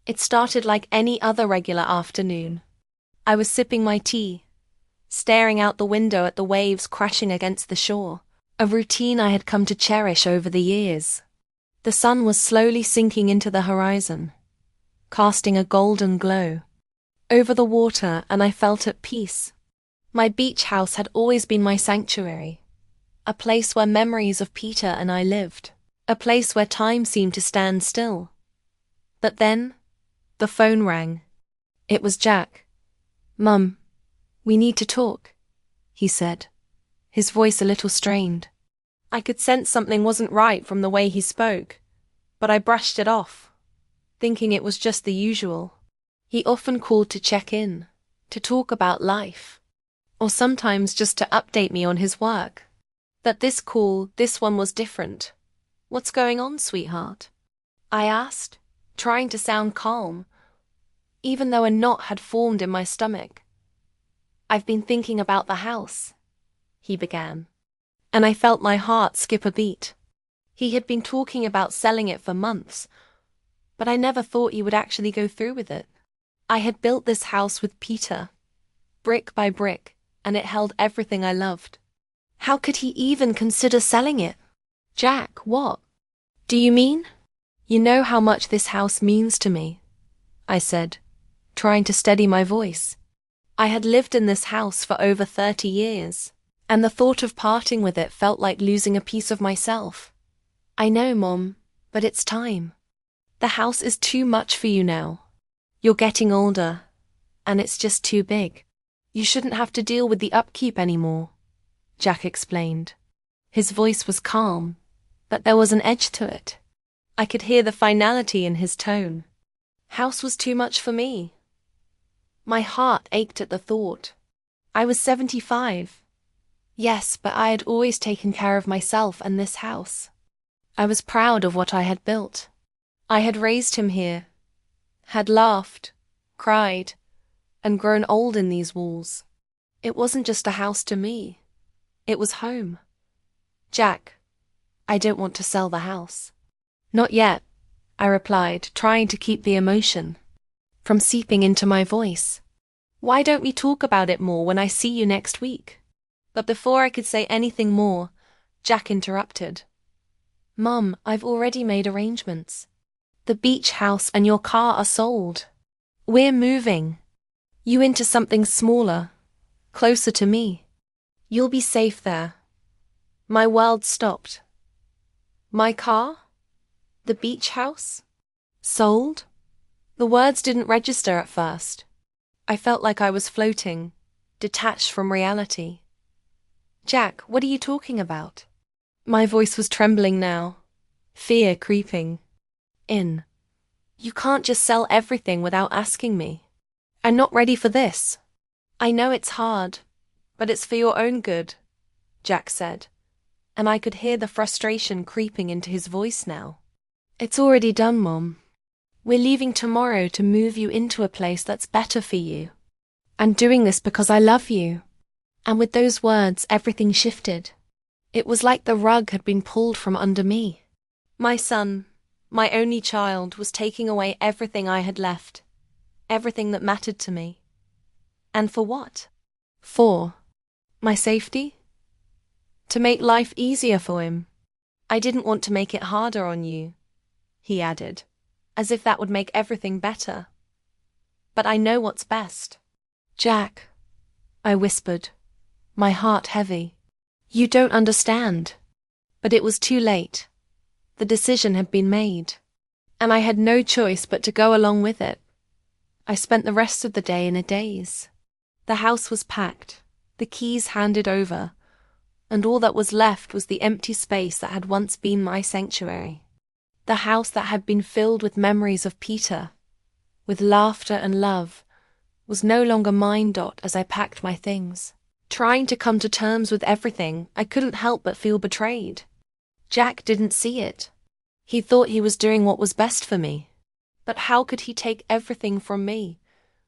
It started like any other regular afternoon. I was sipping my tea, staring out the window at the waves crashing against the shore, a routine I had come to cherish over the years. The sun was slowly sinking into the horizon, casting a golden glow over the water, and I felt at peace. My beach house had always been my sanctuary, a place where memories of Peter and I lived, a place where time seemed to stand still. But then, the phone rang. It was Jack. "Mum, we need to talk," he said, his voice a little strained. I could sense something wasn't right from the way he spoke, but I brushed it off, thinking it was just the usual. He often called to check in, to talk about life, or sometimes just to update me on his work. But this one was different. "What's going on, sweetheart?" I asked, trying to sound calm, even though a knot had formed in my stomach. "I've been thinking about the house," he began, and I felt my heart skip a beat. He had been talking about selling it for months, but I never thought he would actually go through with it. I had built this house with Peter, brick by brick, and it held everything I loved. How could he even consider selling it? "Jack, what do you mean?" "You know how much this house means to me," I said, trying to steady my voice. I had lived in this house for over 30 years, and the thought of parting with it felt like losing a piece of myself. "I know, Mom, but it's time. The house is too much for you now. You're getting older, and it's just too big. You shouldn't have to deal with the upkeep anymore," Jack explained. His voice was calm, but there was an edge to it. I could hear the finality in his tone. House was too much for me. My heart ached at the thought. I was 75. Yes, but I had always taken care of myself and this house. I was proud of what I had built. I had raised him here, had laughed, cried, and grown old in these walls. It wasn't just a house to me. It was home. "Jack, I don't want to sell the house." "Not yet," I replied, trying to keep the emotion from seeping into my voice. "Why don't we talk about it more when I see you next week?" But before I could say anything more, Jack interrupted. "Mum, I've already made arrangements. The beach house and your car are sold. We're moving you into something smaller, closer to me. You'll be safe there." My world stopped. My car? The beach house? Sold? The words didn't register at first. I felt like I was floating, detached from reality. "Jack, what are you talking about?" My voice was trembling now, fear creeping in. "You can't just sell everything without asking me. I'm not ready for this." "I know it's hard, but it's for your own good," Jack said, and I could hear the frustration creeping into his voice now. "It's already done, Mom. We're leaving tomorrow to move you into a place that's better for you. I'm doing this because I love you." And with those words, everything shifted. It was like the rug had been pulled from under me. My son, my only child, was taking away everything I had left, everything that mattered to me. And for what? For my safety? To make life easier for him. "I didn't want to make it harder on you," he added, as if that would make everything better. "But I know what's best." "Jack," I whispered, my heart heavy. "You don't understand." But it was too late. The decision had been made, and I had no choice but to go along with it. I spent the rest of the day in a daze. The house was packed, the keys handed over, and all that was left was the empty space that had once been my sanctuary. The house that had been filled with memories of Peter, with laughter and love, was no longer mine. As I packed my things, trying to come to terms with everything, I couldn't help but feel betrayed. Jack didn't see it. He thought he was doing what was best for me. But how could he take everything from me,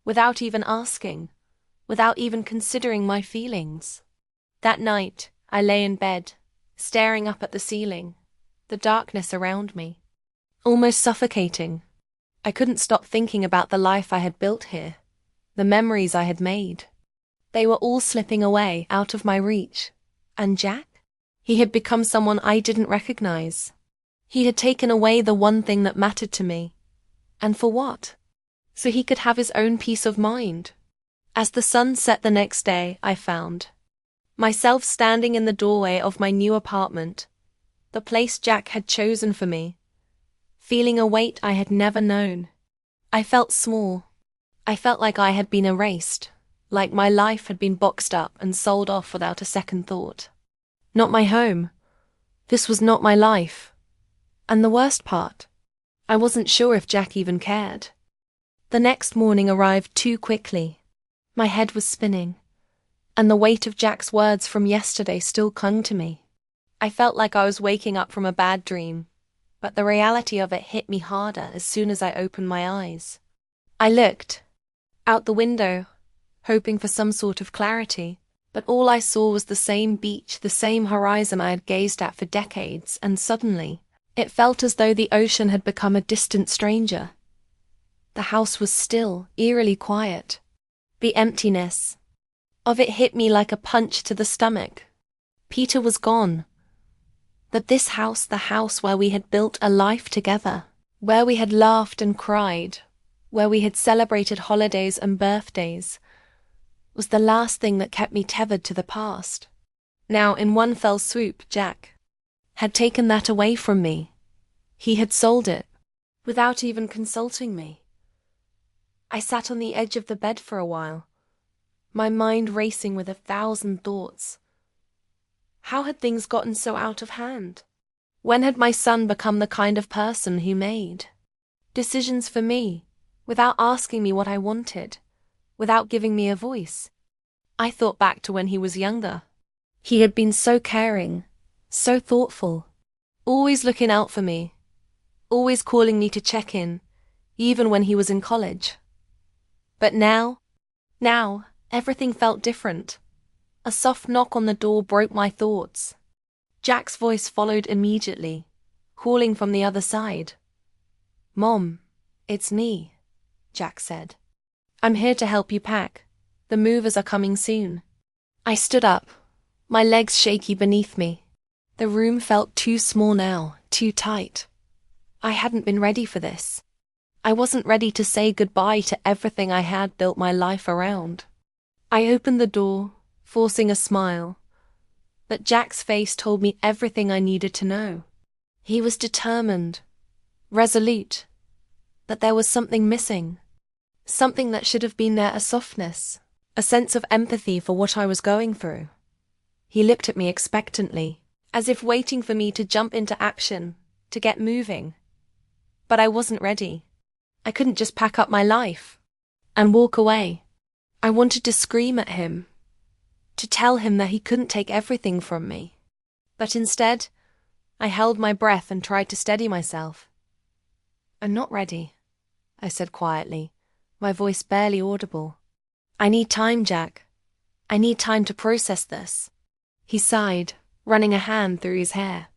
without even asking, without even considering my feelings? That night, I lay in bed, staring up at the ceiling, the darkness around me, almost suffocating. I couldn't stop thinking about the life I had built here, the memories I had made. They were all slipping away, out of my reach. And Jack? He had become someone I didn't recognize. He had taken away the one thing that mattered to me. And for what? So he could have his own peace of mind. As the sun set the next day, I found myself standing in the doorway of my new apartment, the place Jack had chosen for me, feeling a weight I had never known. I felt small. I felt like I had been erased, like my life had been boxed up and sold off without a second thought. Not my home. This was not my life. And the worst part, I wasn't sure if Jack even cared. The next morning arrived too quickly. My head was spinning, and the weight of Jack's words from yesterday still clung to me. I felt like I was waking up from a bad dream, but the reality of it hit me harder as soon as I opened my eyes. I looked out the window, hoping for some sort of clarity, but all I saw was the same beach, the same horizon I had gazed at for decades, and suddenly, it felt as though the ocean had become a distant stranger. The house was still, eerily quiet. The emptiness of it hit me like a punch to the stomach. Peter was gone. But this house, the house where we had built a life together, where we had laughed and cried, where we had celebrated holidays and birthdays, was the last thing that kept me tethered to the past. Now, in one fell swoop, Jack had taken that away from me. He had sold it, without even consulting me. I sat on the edge of the bed for a while, my mind racing with 1,000 thoughts. How had things gotten so out of hand? When had my son become the kind of person who made decisions for me, without asking me what I wanted, without giving me a voice? I thought back to when he was younger. He had been so caring, so thoughtful, always looking out for me, always calling me to check in, even when he was in college. But now, everything felt different. A soft knock on the door broke my thoughts. Jack's voice followed immediately, calling from the other side. "Mom, it's me," Jack said. "I'm here to help you pack. The movers are coming soon." I stood up, my legs shaky beneath me. The room felt too small now, too tight. I hadn't been ready for this. I wasn't ready to say goodbye to everything I had built my life around. I opened the door, forcing a smile, but Jack's face told me everything I needed to know. He was determined, resolute, but there was something missing. Something that should have been there, a softness, a sense of empathy for what I was going through. He looked at me expectantly, as if waiting for me to jump into action, to get moving. But I wasn't ready. I couldn't just pack up my life and walk away. I wanted to scream at him, to tell him that he couldn't take everything from me. But instead, I held my breath and tried to steady myself. "I'm not ready," I said quietly, my voice barely audible. "I need time, Jack. I need time to process this." He sighed, running a hand through his hair.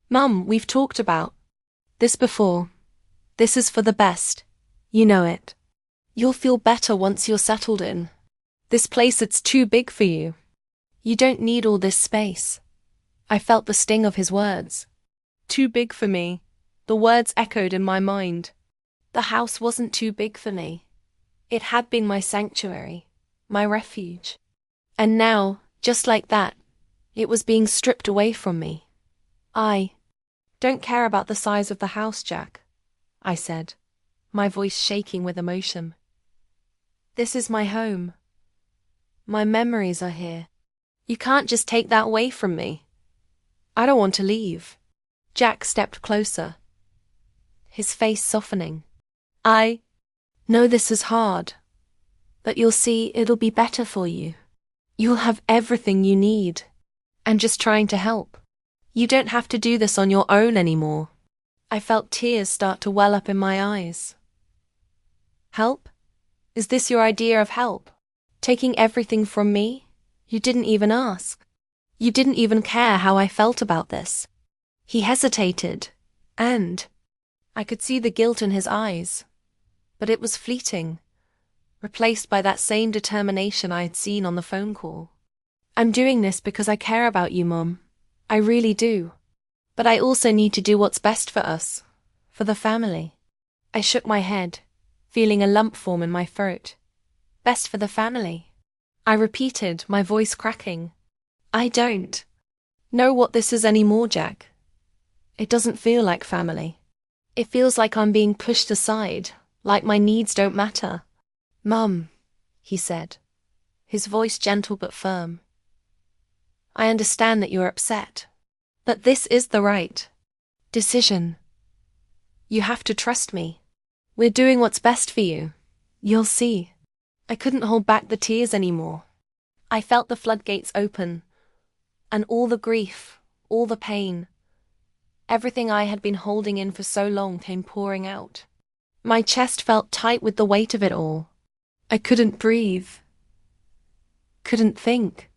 "Mum, we've talked about this before. This is for the best. You know it. You'll feel better once you're settled in. This place, it's too big for you. You don't need all this space." I felt the sting of his words. Too big for me. The words echoed in my mind. The house wasn't too big for me. It had been my sanctuary, my refuge. And now, just like that, it was being stripped away from me. "I don't care about the size of the house, Jack," I said, my voice shaking with emotion. "This is my home. My memories are here. You can't just take that away from me. I don't want to leave." Jack stepped closer, his face softening. "I know this is hard, but you'll see it'll be better for you. You'll have everything you need. I'm just trying to help. You don't have to do this on your own anymore." I felt tears start to well up in my eyes. "Help? Is this your idea of help? Taking everything from me? You didn't even ask. You didn't even care how I felt about this." He hesitated, and I could see the guilt in his eyes. but it was fleeting, replaced by that same determination I had seen on the phone call. I'm doing this because I care about you, Mom. I really do. But I also need to do what's best for us, for the family. I shook my head, feeling a lump form in my throat. Best for the family. I repeated, my voice cracking. I don't know what this is anymore, Jack. It doesn't feel like family. It feels like I'm being pushed aside, like my needs don't matter. Mum, he said, his voice gentle but firm. I understand that you're upset, but this is the right decision. You have to trust me. We're doing what's best for you. You'll see. I couldn't hold back the tears anymore. I felt the floodgates open, and all the grief, all the pain, everything I had been holding in for so long came pouring out. My chest felt tight with the weight of it all. I couldn't breathe. Couldn't think.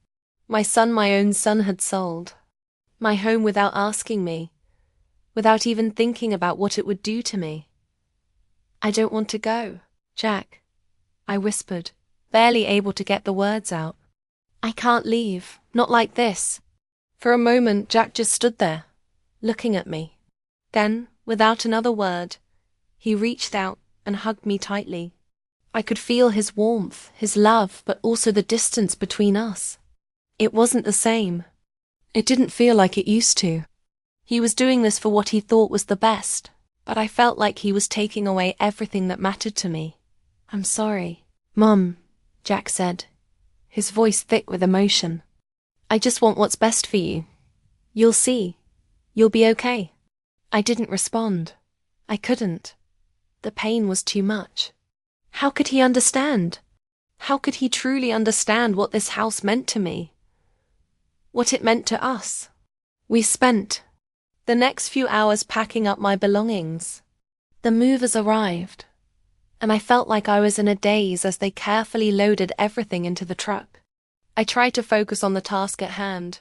My own son had sold my home without asking me, without even thinking about what it would do to me. I don't want to go, Jack, I whispered, barely able to get the words out. I can't leave, not like this. For a moment, Jack just stood there, looking at me. Then, without another word, he reached out and hugged me tightly. I could feel his warmth, his love, but also the distance between us. It wasn't the same. It didn't feel like it used to. He was doing this for what he thought was the best, but I felt like he was taking away everything that mattered to me. I'm sorry, Mum, Jack said, his voice thick with emotion. I just want what's best for you. You'll see. You'll be okay. I didn't respond. I couldn't. The pain was too much. How could he understand? How could he truly understand what this house meant to me? What it meant to us? We spent the next few hours packing up my belongings. The movers arrived, and I felt like I was in a daze as they carefully loaded everything into the truck. I tried to focus on the task at hand,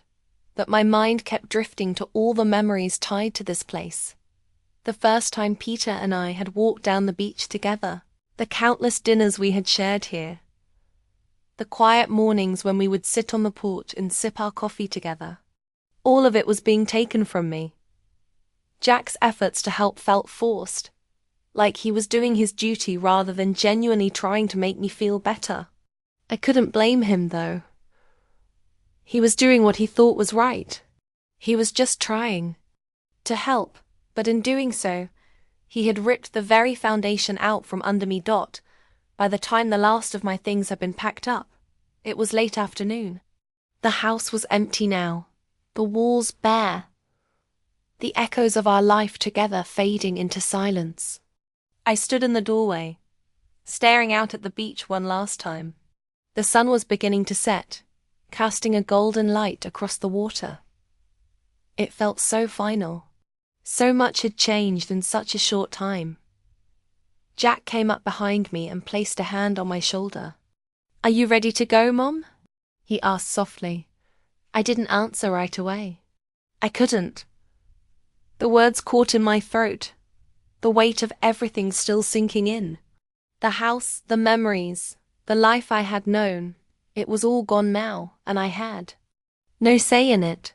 but my mind kept drifting to all the memories tied to this place. The first time Peter and I had walked down the beach together, the countless dinners we had shared here, the quiet mornings when we would sit on the porch and sip our coffee together. All of it was being taken from me. Jack's efforts to help felt forced, like he was doing his duty rather than genuinely trying to make me feel better. I couldn't blame him, though. He was doing what he thought was right. He was just trying to help, but in doing so, he had ripped the very foundation out from under me. By the time the last of my things had been packed up, it was late afternoon. The house was empty now, the walls bare, the echoes of our life together fading into silence. I stood in the doorway, staring out at the beach one last time. The sun was beginning to set, casting a golden light across the water. It felt so final. So much had changed in such a short time. Jack came up behind me and placed a hand on my shoulder. Are you ready to go, Mom? He asked softly. I didn't answer right away. I couldn't. The words caught in my throat, the weight of everything still sinking in. The house, the memories, the life I had known, it was all gone now, and I had no say in it.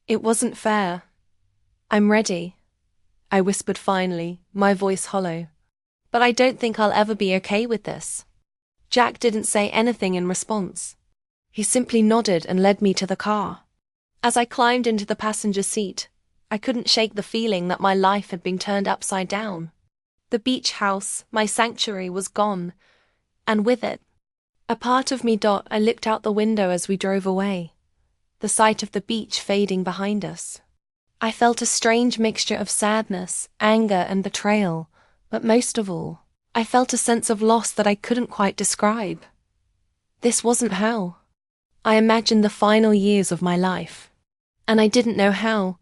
It wasn't fair. I'm ready, I whispered finally, my voice hollow. But I don't think I'll ever be okay with this. Jack didn't say anything in response. He simply nodded and led me to the car. As I climbed into the passenger seat, I couldn't shake the feeling that my life had been turned upside down. The beach house, my sanctuary, was gone, and with it, a part of me. I looked out the window as we drove away, the sight of the beach fading behind us. I felt a strange mixture of sadness, anger, and betrayal. But most of all, I felt a sense of loss that I couldn't quite describe. This wasn't how I imagined the final years of my life, and I didn't know how,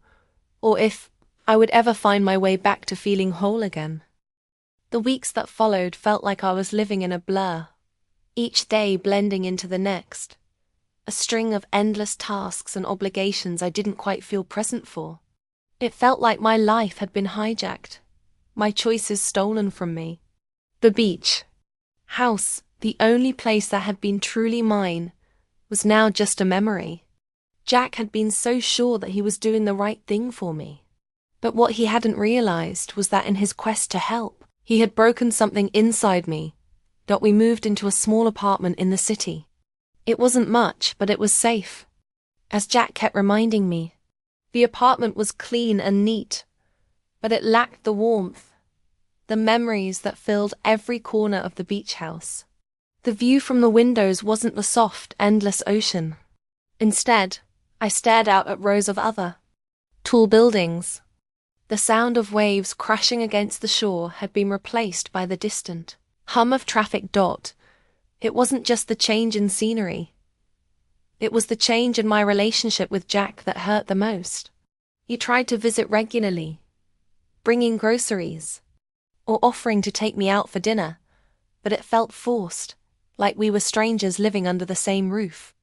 or if I would ever find my way back to feeling whole again. The weeks that followed felt like I was living in a blur, each day blending into the next, a string of endless tasks and obligations I didn't quite feel present for. It felt like my life had been hijacked, my choices stolen from me. The beach house, the only place that had been truly mine, was now just a memory. Jack had been so sure that he was doing the right thing for me. But what he hadn't realized was that in his quest to help, he had broken something inside me, that we moved into a small apartment in the city. It wasn't much, but it was safe. As Jack kept reminding me, the apartment was clean and neat, but it lacked the warmth, the memories that filled every corner of the beach house. The view from the windows wasn't the soft, endless ocean. Instead, I stared out at rows of other, tall buildings. The sound of waves crashing against the shore had been replaced by the distant hum of traffic. It wasn't just the change in scenery. It was the change in my relationship with Jack that hurt the most. He tried to visit regularly, bringing groceries, or offering to take me out for dinner, but it felt forced, like we were strangers living under the same roof.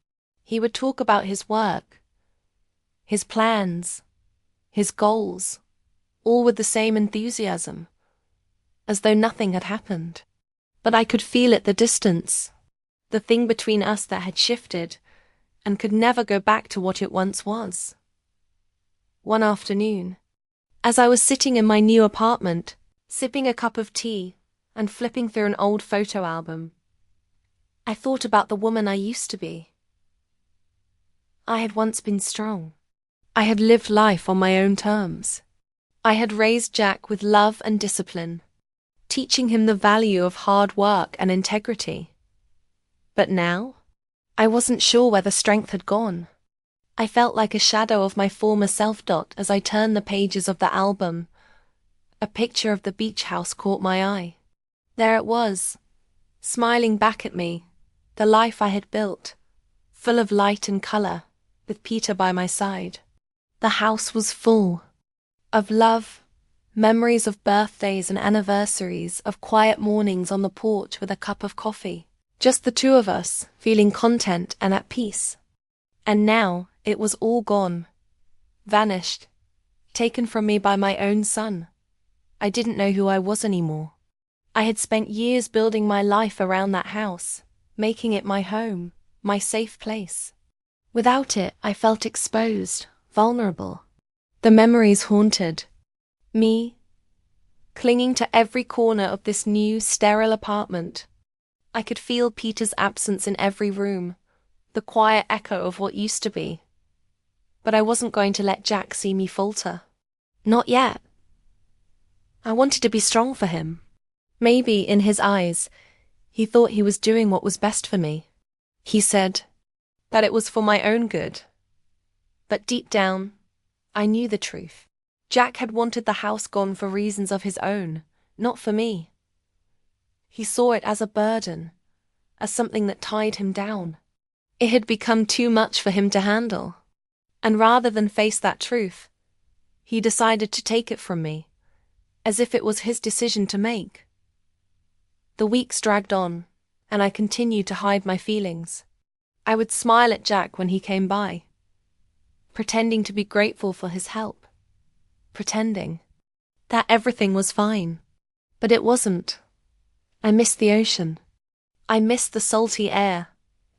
He would talk about his work, his plans, his goals, all with the same enthusiasm, as though nothing had happened. But I could feel it, the distance, the thing between us that had shifted and could never go back to what it once was. One afternoon, as I was sitting in my new apartment, sipping a cup of tea and flipping through an old photo album, I thought about the woman I used to be. I had once been strong. I had lived life on my own terms. I had raised Jack with love and discipline, teaching him the value of hard work and integrity. But now, I wasn't sure where the strength had gone. I felt like a shadow of my former self. As I turned the pages of the album, a picture of the beach house caught my eye. There it was, smiling back at me, the life I had built, full of light and color, with Peter by my side. The house was full of love, memories of birthdays and anniversaries, of quiet mornings on the porch with a cup of coffee. Just the two of us, feeling content and at peace. And now, it was all gone. Vanished. Taken from me by my own son. I didn't know who I was anymore. I had spent years building my life around that house, making it my home, my safe place. Without it, I felt exposed, vulnerable. The memories haunted me, clinging to every corner of this new, sterile apartment. I could feel Peter's absence in every room, the quiet echo of what used to be. But I wasn't going to let Jack see me falter. Not yet. I wanted to be strong for him. Maybe, in his eyes, he thought he was doing what was best for me. He said that it was for my own good. But deep down, I knew the truth. Jack had wanted the house gone for reasons of his own, not for me. He saw it as a burden, as something that tied him down. It had become too much for him to handle. And rather than face that truth, he decided to take it from me, as if it was his decision to make. The weeks dragged on, and I continued to hide my feelings. I would smile at Jack when he came by, pretending to be grateful for his help, pretending that everything was fine. But it wasn't. I missed the ocean. I missed the salty air,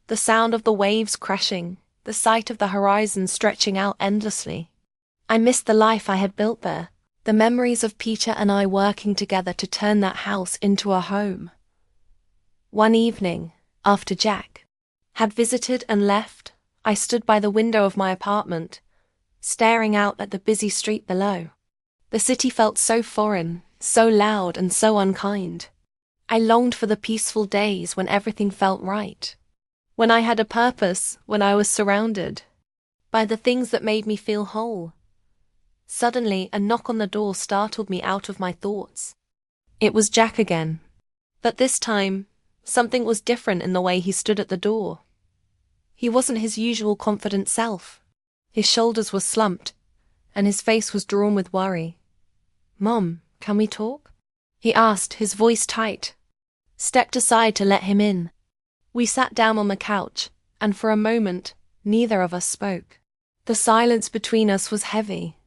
the sound of the waves crashing, the sight of the horizon stretching out endlessly. I missed the life I had built there, the memories of Peter and I working together to turn that house into a home. One evening, after Jack had visited and left, I stood by the window of my apartment, staring out at the busy street below. The city felt so foreign, so loud and so unkind. I longed for the peaceful days when everything felt right, when I had a purpose, when I was surrounded by the things that made me feel whole. Suddenly, a knock on the door startled me out of my thoughts. It was Jack again. But this time, something was different in the way he stood at the door. He wasn't his usual confident self. His shoulders were slumped, and his face was drawn with worry. "Mom, can we talk?" he asked, his voice tight. Stepped aside to let him in. We sat down on the couch, and for a moment, neither of us spoke. The silence between us was heavy,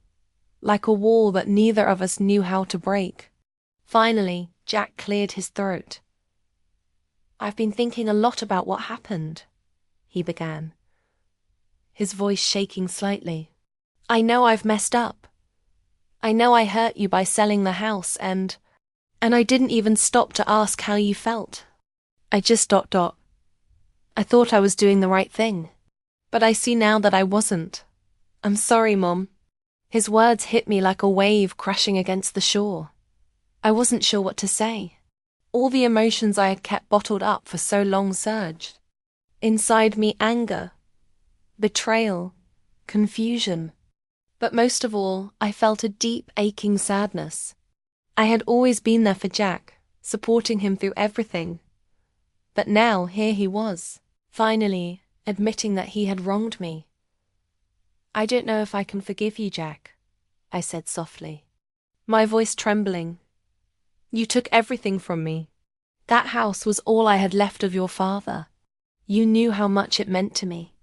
like a wall that neither of us knew how to break. Finally, Jack cleared his throat. "I've been thinking a lot about what happened," he began, his voice shaking slightly. "I know I've messed up. I know I hurt you by selling the house, and I didn't even stop to ask how you felt. I just ... I thought I was doing the right thing. But I see now that I wasn't. I'm sorry, Mom." His words hit me like a wave crashing against the shore. I wasn't sure what to say. All the emotions I had kept bottled up for so long surged. Inside me, anger, betrayal, confusion. But most of all, I felt a deep, aching sadness. I had always been there for Jack, supporting him through everything. But now, here he was, finally admitting that he had wronged me. "I don't know if I can forgive you, Jack," I said softly, my voice trembling. "You took everything from me. That house was all I had left of your father. You knew how much it meant to me.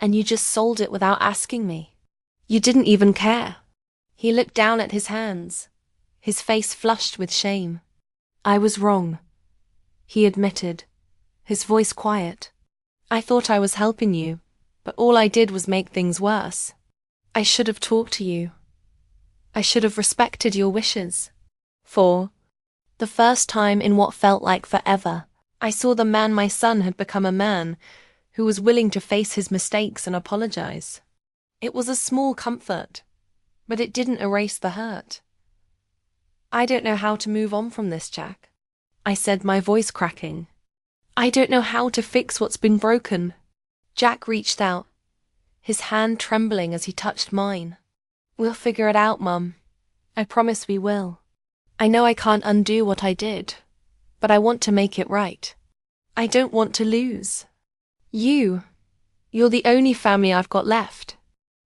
And you just sold it without asking me. You didn't even care." He looked down at his hands, his face flushed with shame. "I was wrong," he admitted, his voice quiet. "I thought I was helping you, but all I did was make things worse. I should have talked to you. I should have respected your wishes." For the first time in what felt like forever, I saw the man my son had become a man who was willing to face his mistakes and apologize. It was a small comfort, but it didn't erase the hurt. "I don't know how to move on from this, Jack," I said, my voice cracking. "I don't know how to fix what's been broken." Jack reached out, his hand trembling as he touched mine. "We'll figure it out, Mum. I promise we will. I know I can't undo what I did, but I want to make it right. I don't want to lose. You're the only family I've got left."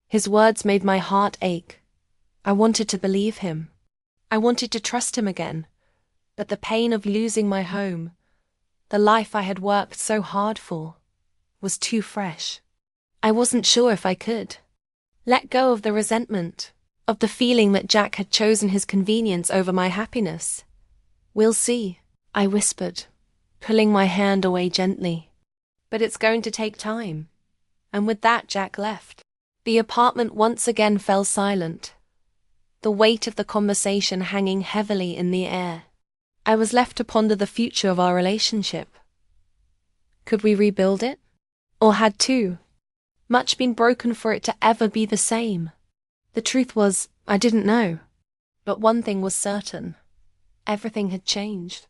His words made my heart ache. I wanted to believe him. I wanted to trust him again. But the pain of losing my home, the life I had worked so hard for, was too fresh. I wasn't sure if I could let go of the resentment, of the feeling that Jack had chosen his convenience over my happiness. "We'll see," I whispered, pulling my hand away gently. "But it's going to take time." And with that, Jack left. The apartment once again fell silent, the weight of the conversation hanging heavily in the air. I was left to ponder the future of our relationship. Could we rebuild it? Or had too much been broken for it to ever be the same? The truth was, I didn't know. But one thing was certain. Everything had changed.